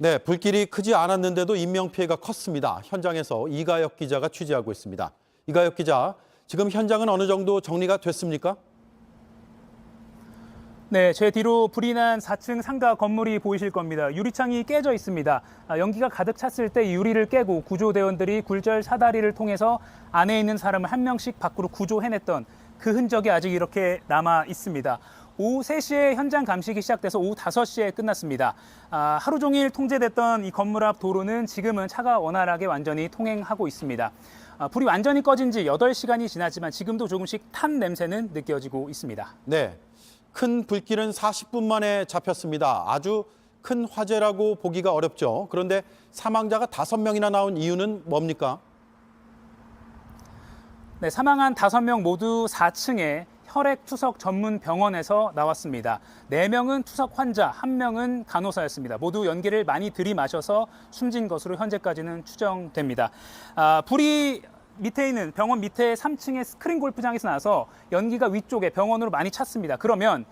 네, 불길이 크지 않았는데도 인명피해가 컸습니다. 현장에서 이가혁 기자가 취재하고 있습니다. 이가혁 기자, 지금 현장은 어느 정도 정리가 됐습니까? 네, 제 뒤로 불이 난 4층 상가 건물이 보이실 겁니다. 유리창이 깨져 있습니다. 연기가 가득 찼을 때 유리를 깨고 구조대원들이 굴절 사다리를 통해서 안에 있는 사람을 한 명씩 밖으로 구조해냈던 그 흔적이 아직 이렇게 남아 있습니다. 오후 3시에 현장 감식이 시작돼서 오후 5시에 끝났습니다. 하루 종일 통제됐던 이 건물 앞 도로는 지금은 차가 원활하게 완전히 통행하고 있습니다. 불이 완전히 꺼진 지 8시간이 지났지만 지금도 조금씩 탄 냄새는 느껴지고 있습니다. 네, 큰 불길은 40분 만에 잡혔습니다. 아주 큰 화재라고 보기가 어렵죠. 그런데 사망자가 5명이나 나온 이유는 뭡니까? 네, 사망한 5명 모두 4층에 혈액투석 전문 병원에서 나왔습니다. 4명은 투석 환자, 1명은 간호사였습니다. 모두 연기를 많이 들이마셔서 숨진 것으로 현재까지는 추정됩니다. 불이 밑에 있는 병원 밑에 3층의 스크린 골프장에서 나서 연기가 위쪽에 병원으로 많이 찼습니다. 그러면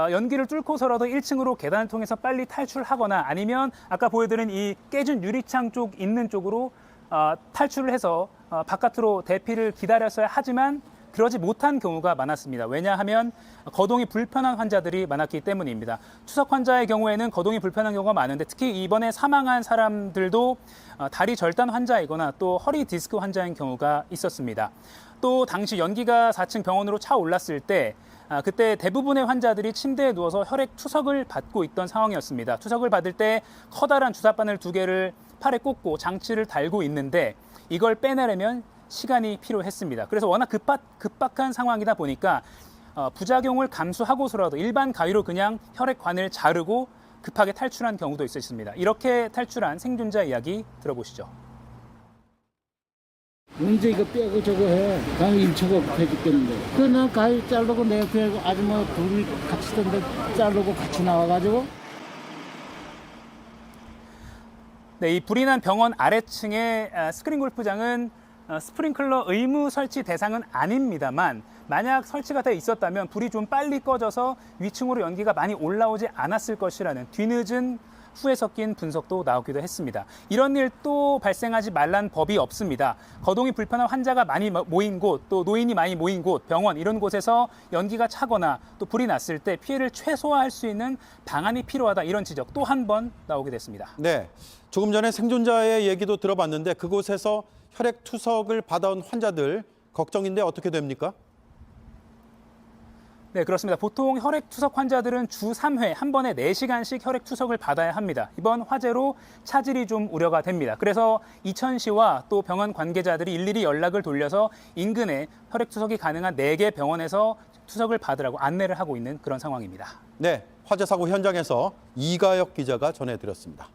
연기를 뚫고서라도 1층으로 계단을 통해서 빨리 탈출하거나 아니면 아까 보여드린 이 깨진 유리창 쪽 있는 쪽으로 탈출을 해서 바깥으로 대피를 기다렸어야 하지만 그러지 못한 경우가 많았습니다. 왜냐하면 거동이 불편한 환자들이 많았기 때문입니다. 투석 환자의 경우에는 거동이 불편한 경우가 많은데 특히 이번에 사망한 사람들도 다리 절단 환자이거나 또 허리 디스크 환자인 경우가 있었습니다. 또 당시 연기가 4층 병원으로 차올랐을 때 그때 대부분의 환자들이 침대에 누워서 혈액 투석을 받고 있던 상황이었습니다. 투석을 받을 때 커다란 주사바늘 2개를 팔에 꽂고 장치를 달고 있는데 이걸 빼내려면 시간이 필요했습니다. 그래서 워낙 급박한 상황이다 보니까 부작용을 감수하고서라도 일반 가위로 그냥 혈액관을 자르고 급하게 탈출한 경우도 있었습니다. 이렇게 탈출한 생존자 이야기 들어보시죠. 언제 이거 빼고 저거 해? 나는 인체가 급해 죽겠는데. 그냥 가위 자르고 내 옆에 아줌마 둘이 같이 있던데 자르고 같이 나와가지고. 네, 이 불이 난 병원 아래층의 스크린 골프장은 스프링클러 의무 설치 대상은 아닙니다만 만약 설치가 돼 있었다면 불이 좀 빨리 꺼져서 위층으로 연기가 많이 올라오지 않았을 것이라는 뒤늦은 후에 섞인 분석도 나오기도 했습니다. 이런 일 또 발생하지 말란 법이 없습니다. 거동이 불편한 환자가 많이 모인 곳, 또 노인이 많이 모인 곳, 병원 이런 곳에서 연기가 차거나 또 불이 났을 때 피해를 최소화할 수 있는 방안이 필요하다 이런 지적 또 한 번 나오게 됐습니다. 네, 조금 전에 생존자의 얘기도 들어봤는데 그곳에서 혈액 투석을 받아온 환자들 걱정인데 어떻게 됩니까? 네, 그렇습니다. 보통 혈액 투석 환자들은 주 3회 한 번에 4시간씩 혈액 투석을 받아야 합니다. 이번 화재로 차질이 좀 우려가 됩니다. 그래서 이천시와 또 병원 관계자들이 일일이 연락을 돌려서 인근에 혈액 투석이 가능한 4개 병원에서 투석을 받으라고 안내를 하고 있는 그런 상황입니다. 네, 화재 사고 현장에서 이가혁 기자가 전해드렸습니다.